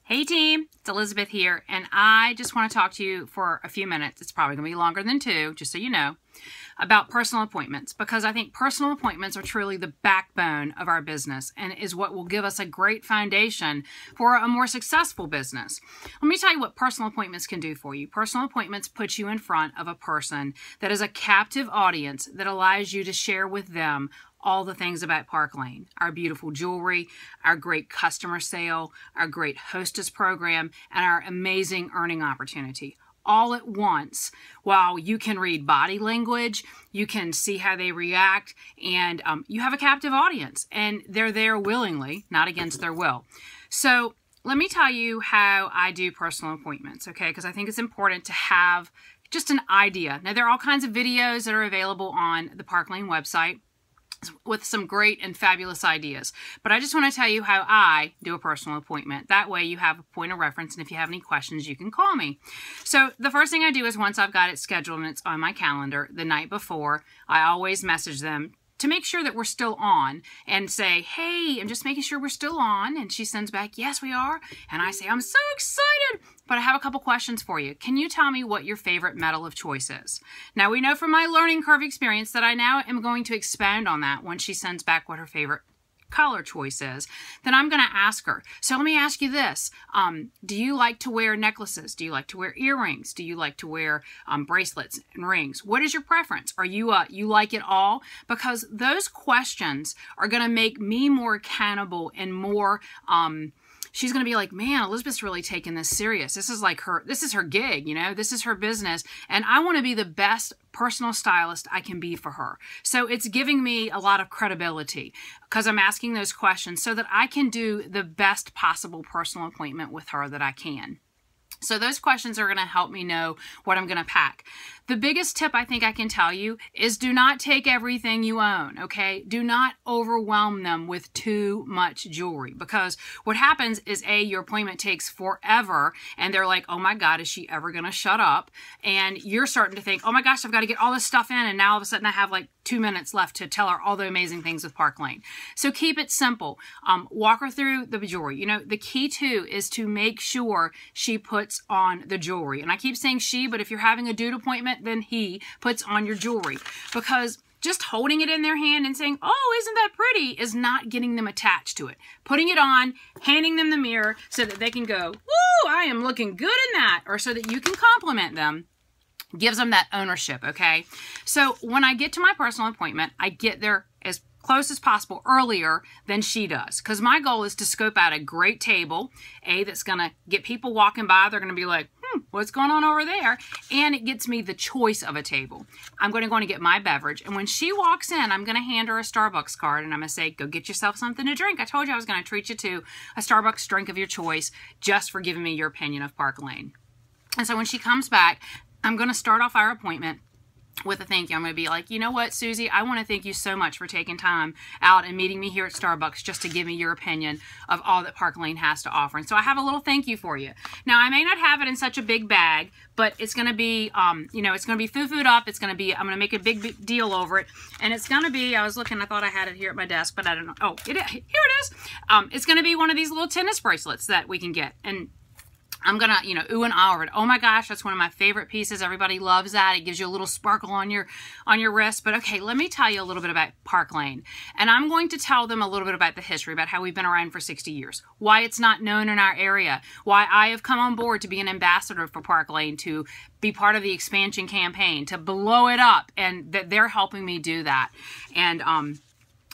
Hey team, it's Elizabeth here, and I just want to talk to you for a few minutes. It's probably going to be longer than 2, just so you know, about personal appointments, because I think personal appointments are truly the backbone of our business and is what will give us a great foundation for a more successful business. Let me tell you what personal appointments can do for you. Personal appointments put you in front of a person that is a captive audience that allows you to share with them all the things about Park Lane, our beautiful jewelry, our great customer sale, our great hostess program, and our amazing earning opportunity. All at once, while you can read body language, you can see how they react, and you have a captive audience, and they're there willingly, not against their will. So let me tell you how I do personal appointments, okay? Because I think it's important to have just an idea. Now, there are all kinds of videos that are available on the Park Lane website with some great and fabulous ideas. But I just want to tell you how I do a personal appointment. That way you have a point of reference, and if you have any questions, you can call me. So the first thing I do is once I've got it scheduled and it's on my calendar the night before, I always message them to make sure that we're still on and say, hey, I'm just making sure we're still on. And she sends back, yes, we are. And I say, I'm so excited, but I have a couple questions for you. Can you tell me what your favorite metal of choice is? Now, we know from my learning curve experience that I now am going to expound on that when she sends back what her favorite color choice is. Then I'm going to ask her, so let me ask you this. Do you like to wear necklaces? Do you like to wear earrings? Do you like to wear bracelets and rings? What is your preference? Are you you like it all? Because those questions are going to make me more accountable and more she's going to be like, man, Elizabeth's really taking this serious. This is like this is her gig, you know, this is her business. And I want to be the best personal stylist I can be for her. So it's giving me a lot of credibility because I'm asking those questions so that I can do the best possible personal appointment with her that I can. So those questions are going to help me know what I'm going to pack. The biggest tip I think I can tell you is do not take everything you own, okay? Do not overwhelm them with too much jewelry, because what happens is your appointment takes forever and they're like, oh my God, is she ever going to shut up? And you're starting to think, oh my gosh, I've got to get all this stuff in, and now all of a sudden I have like 2 minutes left to tell her all the amazing things with Park Lane. So keep it simple. Walk her through the jewelry. You know, the key too is to make sure she puts on the jewelry. And I keep saying she, but if you're having a dude appointment, then he puts on your jewelry, because just holding it in their hand and saying, oh, isn't that pretty, is not getting them attached to it. Putting it on, handing them the mirror so that they can go, woo, I am looking good in that, or so that you can compliment them, gives them that ownership, okay? So when I get to my personal appointment, I get there as close as possible earlier than she does, because my goal is to scope out a great table, that's going to get people walking by. They're going to be like, what's going on over there? And it gets me the choice of a table. I'm going to get my beverage, and when she walks in, I'm going to hand her a Starbucks card, and I'm going to say, go get yourself something to drink. I told you I was going to treat you to a Starbucks drink of your choice just for giving me your opinion of Park Lane. And so when she comes back, I'm going to start off our appointment with a thank you. I'm going to be like, you know what, Susie, I want to thank you so much for taking time out and meeting me here at Starbucks just to give me your opinion of all that Park Lane has to offer. And so I have a little thank you for you. Now, I may not have it in such a big bag, but it's going to be, you know, it's going to be food up. It's going to be, I'm going to make a big deal over it. And it's going to be, I was looking, I thought I had it here at my desk, but I don't know. Oh, here it is. It's going to be one of these little tennis bracelets that we can get. And I'm going to, you know, ooh and ah over it. Oh my gosh, that's one of my favorite pieces. Everybody loves that. It gives you a little sparkle on your wrist. But okay, let me tell you a little bit about Park Lane. And I'm going to tell them a little bit about the history, about how we've been around for 60 years, why it's not known in our area, why I have come on board to be an ambassador for Park Lane, to be part of the expansion campaign, to blow it up, and that they're helping me do that. And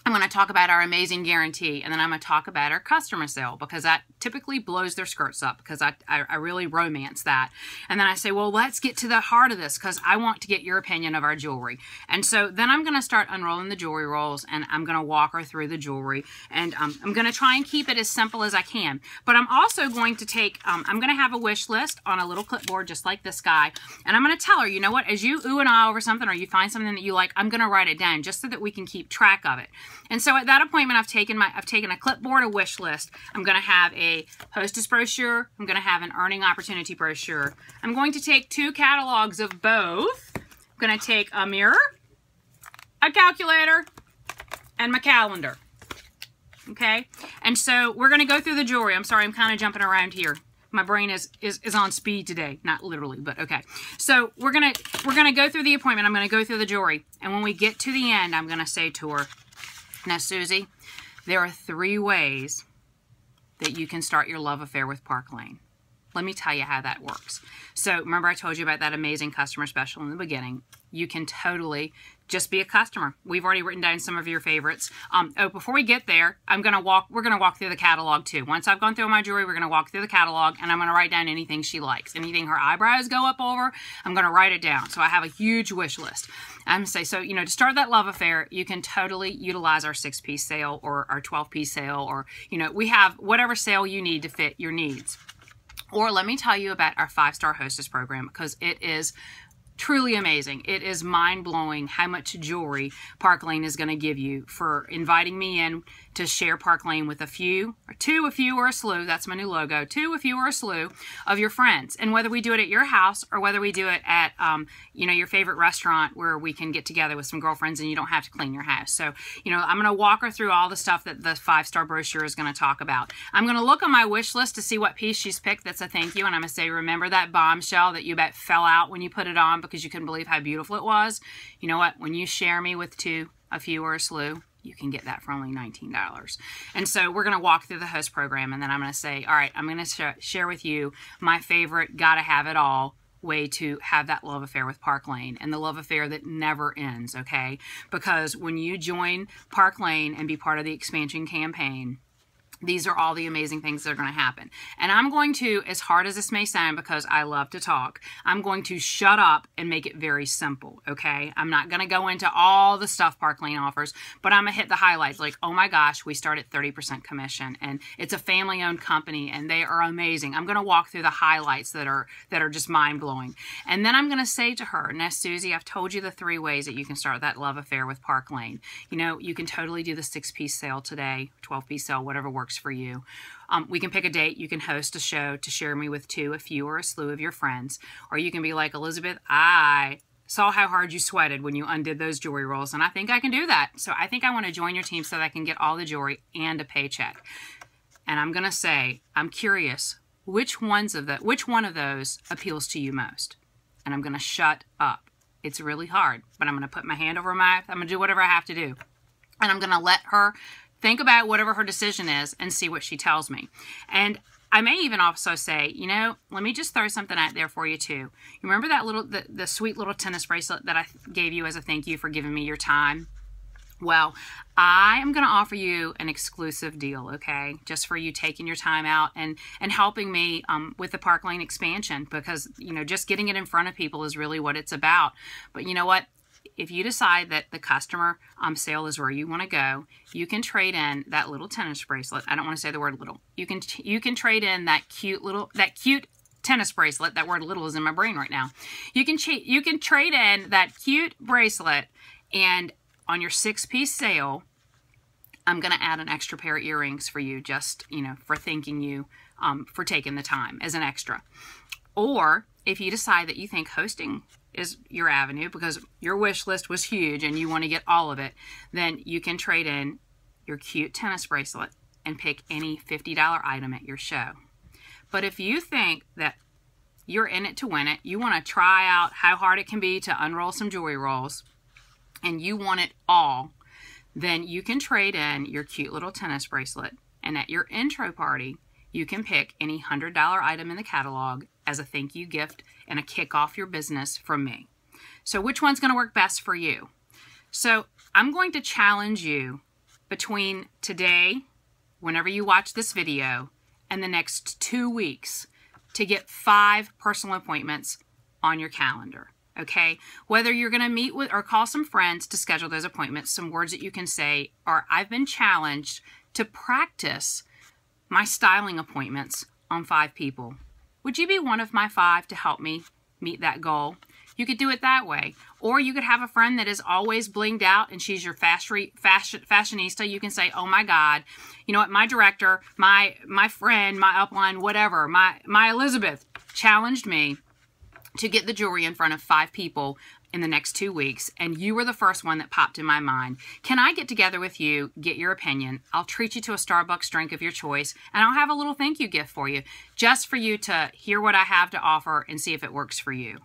I'm going to talk about our amazing guarantee, and then I'm going to talk about our customer sale, because that typically blows their skirts up, because I really romance that. And then I say, well, let's get to the heart of this, because I want to get your opinion of our jewelry. And so then I'm going to start unrolling the jewelry rolls, and I'm going to walk her through the jewelry, and I'm going to try and keep it as simple as I can. But I'm also going to take, I'm going to have a wish list on a little clipboard just like this guy, and I'm going to tell her, you know what, as you ooh and ah over something, or you find something that you like, I'm going to write it down just so that we can keep track of it. And so at that appointment, I've taken a clipboard, a wish list. I'm going to have a hostess brochure. I'm going to have an earning opportunity brochure. I'm going to take 2 catalogs of both. I'm going to take a mirror, a calculator, and my calendar. okay? And so we're going to go through the jewelry. I'm sorry, I'm kind of jumping around here. My brain is on speed today, not literally, but okay. So we're gonna go through the appointment. I'm gonna go through the jewelry, and when we get to the end, I'm gonna say to her, "Now, Susie, there are 3 ways that you can start your love affair with Park Lane. Let me tell you how that works." So remember I told you about that amazing customer special in the beginning. You can totally just be a customer. We've already written down some of your favorites. Before we get there, we're gonna walk through the catalog too. Once I've gone through my jewelry, we're gonna walk through the catalog, and I'm gonna write down anything she likes. Anything her eyebrows go up over, I'm gonna write it down. So I have a huge wish list. I'm gonna say, so, you know, to start that love affair, you can totally utilize our 6-piece sale or our 12-piece sale, or, you know, we have whatever sale you need to fit your needs. Or let me tell you about our 5-star hostess program, because it is truly amazing. It is mind-blowing how much jewelry Park Lane is going to give you for inviting me in to share Park Lane with a few, or a slew, that's my new logo, 2, a few, or a slew of your friends. And whether we do it at your house or whether we do it at, you know, your favorite restaurant where we can get together with some girlfriends and you don't have to clean your house. So, you know, I'm going to walk her through all the stuff that the 5-star brochure is going to talk about. I'm going to look on my wish list to see what piece she's picked that's a thank you, and I'm going to say, remember that bombshell that you bet fell out when you put it on because you couldn't believe how beautiful it was? You know what? When you share me with 2, a few, or a slew, you can get that for only $19. And so we're going to walk through the host program, and then I'm going to say, all right, I'm going to share with you my favorite gotta have it all way to have that love affair with Park Lane, and the love affair that never ends, okay? Because when you join Park Lane and be part of the expansion campaign, these are all the amazing things that are going to happen. And I'm going to, as hard as this may sound, because I love to talk, I'm going to shut up and make it very simple, okay? I'm not going to go into all the stuff Park Lane offers, but I'm going to hit the highlights. Like, oh my gosh, we start at 30% commission, and it's a family-owned company, and they are amazing. I'm going to walk through the highlights that are just mind-blowing. And then I'm going to say to her, now, Susie, I've told you the 3 ways that you can start that love affair with Park Lane. You know, you can totally do the 6-piece sale today, 12-piece sale, whatever works for you. We can pick a date. You can host a show to share me with 2, a few, or a slew of your friends. Or you can be like, Elizabeth, I saw how hard you sweated when you undid those jewelry rolls, and I think I can do that. So I think I want to join your team so that I can get all the jewelry and a paycheck. And I'm going to say, I'm curious, which one of those appeals to you most? And I'm going to shut up. It's really hard, but I'm going to put my hand over my mouth. I'm going to do whatever I have to do. And I'm going to let her think about whatever her decision is and see what she tells me. And I may even also say, you know, let me just throw something out there for you too. You remember that the sweet little tennis bracelet that I gave you as a thank you for giving me your time? Well, I am going to offer you an exclusive deal, okay, just for you taking your time out and helping me with the Park Lane expansion, because, you know, just getting it in front of people is really what it's about. But you know what? If you decide that the customer sale is where you want to go, you can trade in that little tennis bracelet. I don't want to say the word little. You can trade in that cute tennis bracelet. That word little is in my brain right now. You can trade in that cute bracelet, and on your 6-piece sale, I'm going to add an extra pair of earrings for you, just, you know, for thanking you for taking the time as an extra. Or if you decide that you think hosting is your avenue because your wish list was huge and you want to get all of it, then you can trade in your cute tennis bracelet and pick any $50 item at your show. But if you think that you're in it to win it, you want to try out how hard it can be to unroll some jewelry rolls, and you want it all, then you can trade in your cute little tennis bracelet, and at your intro party, you can pick any $100 item in the catalog as a thank you gift and a kick off your business from me. So which one's going to work best for you? So I'm going to challenge you between today, whenever you watch this video, and the next 2 weeks to get 5 personal appointments on your calendar. Okay, whether you're going to meet with or call some friends to schedule those appointments, some words that you can say are, I've been challenged to practice my styling appointments on 5 people. Would you be one of my 5 to help me meet that goal? You could do it that way. Or you could have a friend that is always blinged out and she's your fashionista. You can say, oh my God, you know what, my director, my friend, my upline, whatever, my Elizabeth challenged me to get the jewelry in front of 5 people in the next 2 weeks, and you were the first one that popped in my mind, can I get together with you, get your opinion? I'll treat you to a Starbucks drink of your choice, and I'll have a little thank you gift for you, just for you to hear what I have to offer and see if it works for you.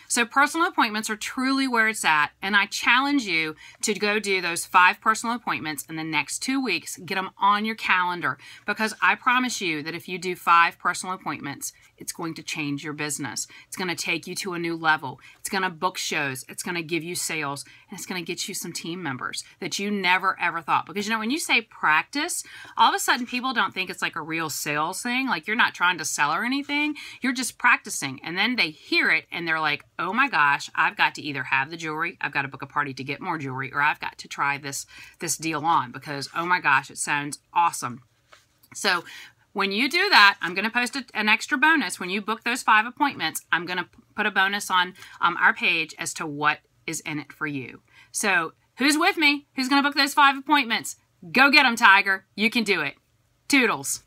So personal appointments are truly where it's at, and I challenge you to go do those 5 personal appointments in the next 2 weeks. Get them on your calendar, because I promise you that if you do 5 personal appointments, it's going to change your business. It's going to take you to a new level. It's going to book shows. It's going to give you sales, and it's going to get you some team members that you never ever thought. Because, you know, when you say practice, all of a sudden people don't think it's like a real sales thing. Like, you're not trying to sell or anything. You're just practicing. And then they hear it and they're like, oh my gosh, I've got to either have the jewelry, I've got to book a party to get more jewelry, or I've got to try this deal on, because, oh my gosh, it sounds awesome. So when you do that, I'm going to post an extra bonus. When you book those 5 appointments, I'm going to put a bonus on our page as to what is in it for you. So who's with me? Who's going to book those 5 appointments? Go get them, Tiger. You can do it. Toodles.